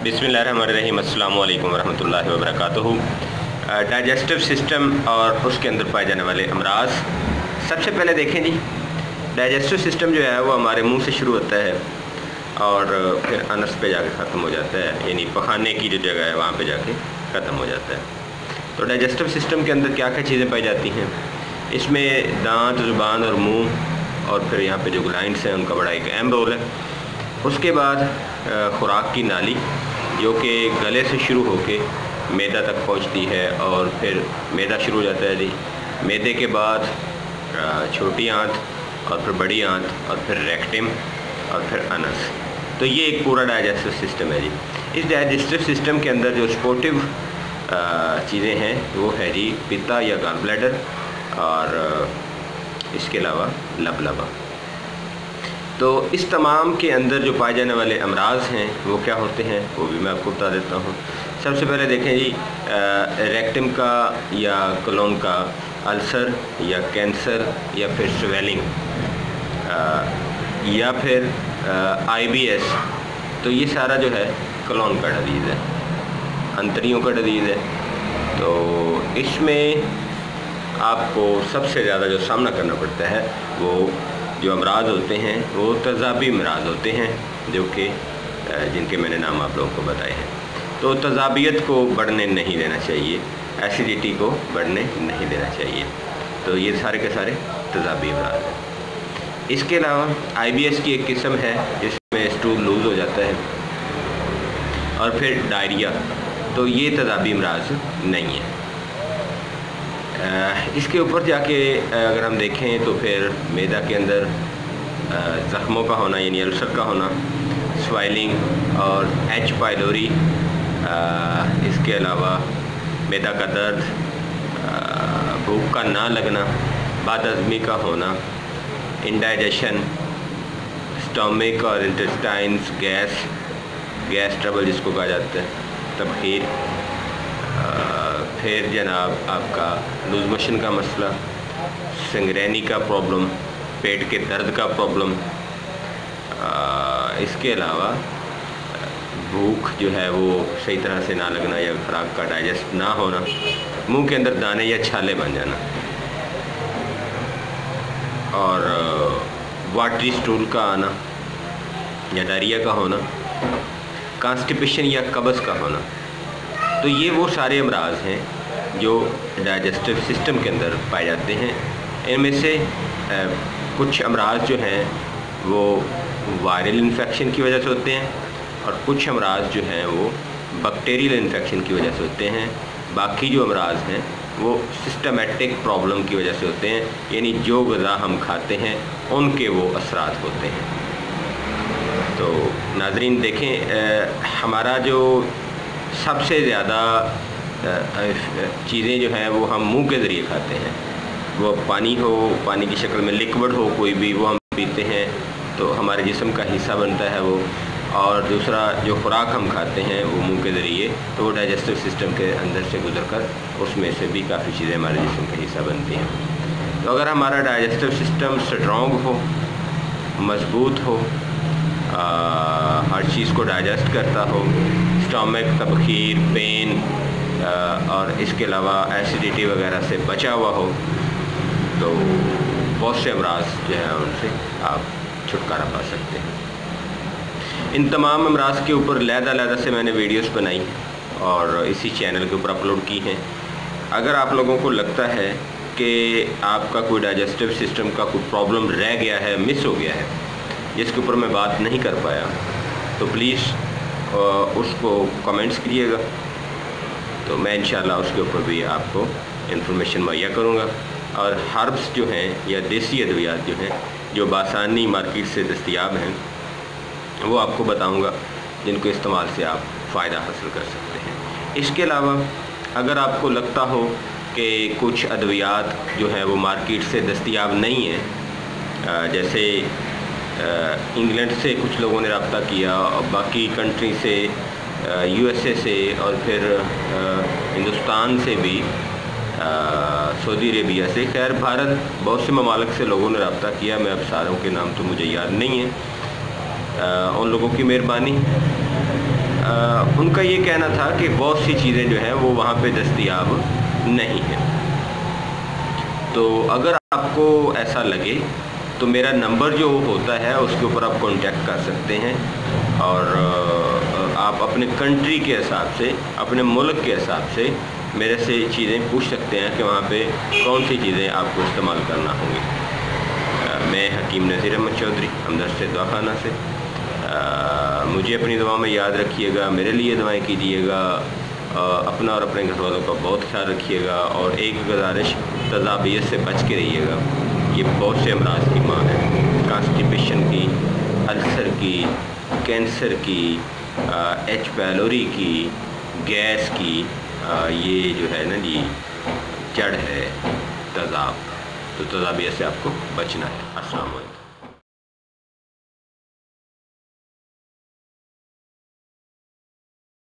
बिस्मिल्लाहिर्रहमानिर्रहीम अस्सलामु अलैकुम वरहमतुल्लाहि वबरकातुहू। डाइजेस्टिव सिस्टम और उसके अंदर पाए जाने वाले अमराज। सबसे पहले देखें जी, डाइजेस्टिव सिस्टम जो है वो हमारे मुंह से शुरू होता है और फिर अनस पे जाके ख़त्म हो जाता है, यानी पखाने की जो जगह है वहाँ पे जाके ख़त्म हो जाता है। तो डाइजेस्टिव सिस्टम के अंदर क्या क्या चीज़ें पाई जाती हैं? इसमें दांत, ज़ुबान और मुंह, और फिर यहाँ पे जो ग्लैंड्स हैं उनका बड़ा एक अहम रोल है। उसके बाद खुराक की नाली जो कि गले से शुरू होके मैदा तक पहुँचती है और फिर मैदा शुरू हो जाता है जी। मैदे के बाद छोटी आंत और फिर बड़ी आंत और फिर रेक्टम और फिर अनस। तो ये एक पूरा डाइजेस्टिव सिस्टम है जी। इस डाइजेस्टिव सिस्टम के अंदर जो सपोर्टिव चीज़ें हैं वो है जी पित्ता या गॉल ब्लैडर, और इसके अलावा लबलबा। तो इस तमाम के अंदर जो पाए जाने वाले अमराज हैं वो क्या होते हैं वो भी मैं आपको बता देता हूँ। सबसे पहले देखें जी, रेक्टम का या कोलोन का अल्सर या कैंसर या फिर स्वेलिंग या फिर IBS, तो ये सारा जो है कोलोन का डिजीज़ है, अंतड़ियों का डिजीज़ है। तो इसमें आपको सबसे ज़्यादा जो सामना करना पड़ता है वो जो अमराज होते हैं वो तेज़ाबी अमराज होते हैं, जो कि जिनके मैंने नाम आप लोगों को बताए हैं। तो तेज़ाबियत को बढ़ने नहीं देना चाहिए, एसिडिटी को बढ़ने नहीं देना चाहिए। तो ये सारे के सारे तेज़ाबी अमराज हैं। इसके अलावा IBS की एक किस्म है जिसमें स्टूल लूज़ हो जाता है, और फिर डायरिया। तो ये तेज़ाबी अमराज नहीं है। इसके ऊपर जाके अगर हम देखें तो फिर मैदा के अंदर ज़ख्मों का होना यानी अल्सर का होना, स्वेलिंग और H पाइलोरी, इसके अलावा मैदा का दर्द, भूख का ना लगना, बदहज़मी का होना, इंडाइजेशन, स्टमक और इंटेस्टाइन्स, गैस ट्रबल जिसको कहा जाता है, तबखीर, फिर जनाब आपका लूज मोशन का मसला, संगरेनी का प्रॉब्लम, पेट के दर्द का प्रॉब्लम, इसके अलावा भूख जो है वो सही तरह से ना लगना या खुराक का डाइजेस्ट ना होना, मुंह के अंदर दाने या छाले बन जाना, और वाटरी स्टूल का आना या डायरिया का होना, कॉन्स्टिपेशन या कब्ज़ का होना। तो ये वो सारे अमराज हैं जो डाइजेस्टिव सिस्टम के अंदर पाए जाते हैं। इनमें से कुछ अमराज जो हैं वो वायरल इन्फेक्शन की वजह से होते हैं, और कुछ अमराज जो हैं वो बैक्टीरियल इन्फेक्शन की वजह से होते हैं। बाकी जो अमराज हैं वो सिस्टमेटिक प्रॉब्लम की वजह से होते हैं, यानी जो ग़िज़ा हम खाते हैं उनके वो असरात होते हैं। तो नाज़रीन देखें, हमारा जो सबसे ज़्यादा चीज़ें जो हैं वो हम मुंह के ज़रिए खाते हैं। वो पानी हो, पानी की शक्ल में लिक्विड हो कोई भी, वो हम पीते हैं तो हमारे जिस्म का हिस्सा बनता है वो। और दूसरा जो खुराक हम खाते हैं वो मुंह के ज़रिए, तो वो डाइजेस्टिव सिस्टम के अंदर से गुजरकर उसमें से भी काफ़ी चीज़ें हमारे जिस्म का हिस्सा बनती हैं। तो अगर हमारा डाइजेस्टिव सिस्टम स्ट्रॉन्ग हो, मज़बूत हो, हर चीज़ को डाइजेस्ट करता हो, स्टमक, तबखीर, पेन और इसके अलावा एसिडिटी वगैरह से बचा हुआ हो, तो बहुत से अमराज जो है उनसे आप छुटकारा पा सकते हैं। इन तमाम अमराज के ऊपर लहदा से मैंने वीडियोस बनाई और इसी चैनल के ऊपर अपलोड की हैं। अगर आप लोगों को लगता है कि आपका कोई डाइजेस्टिव सिस्टम का कोई प्रॉब्लम रह गया है, मिस हो गया है, जिसके ऊपर मैं बात नहीं कर पाया, तो प्लीज़ उसको कमेंट्स कीजिएगा, तो मैं इंशाल्लाह उसके ऊपर भी आपको इन्फॉर्मेशन मुहैया करूँगा। और हर्ब्स जो हैं या देसी अद्वियात जो हैं जो बासानी मार्केट से दस्तयाब हैं वो आपको बताऊँगा, जिनको इस्तेमाल से आप फ़ायदा हासिल कर सकते हैं। इसके अलावा अगर आपको लगता हो कि कुछ अद्वियात जो हैं वो मार्केट से दस्तयाब नहीं हैं, जैसे इंग्लैंड से कुछ लोगों ने रब्ता किया और बाकी कंट्री से, USA से, और फिर हिंदुस्तान से भी, सऊदी अरेबिया से, खैर भारत बहुत से ममालिक से लोगों ने रब्ता किया। मैं अब सारों के नाम तो मुझे याद नहीं है, उन लोगों की मेहरबानी। उनका ये कहना था कि बहुत सी चीज़ें जो हैं वो वहाँ पे दस्तयाब नहीं हैं। तो अगर आपको ऐसा लगे तो मेरा नंबर जो होता है उसके ऊपर आप कांटेक्ट कर सकते हैं, और आप अपने कंट्री के हिसाब से, अपने मुल्क के हिसाब से मेरे से चीज़ें पूछ सकते हैं कि वहाँ पे कौन सी चीज़ें आपको इस्तेमाल करना होंगी। मैं हकीम नज़ीर अहमद चौधरी, हमदर्द से दवाखाना से। मुझे अपनी दुआ में याद रखिएगा, मेरे लिए दुआएं कीजिएगा, अपना और अपने घर वालों का बहुत ख्याल रखिएगा, और एक गुजारिश, तजाबियत से बच के रहिएगा। ये बहुत से अमराज की माँ है, कॉन्स्टिपेशन की, अल्सर की, कैंसर की, एच पैलोरी की, गैस की, ये जो है ना जी जड़ है तेज़ाब। तो तेज़ाबियत से आपको बचना है। अस्सलाम वालेकुम।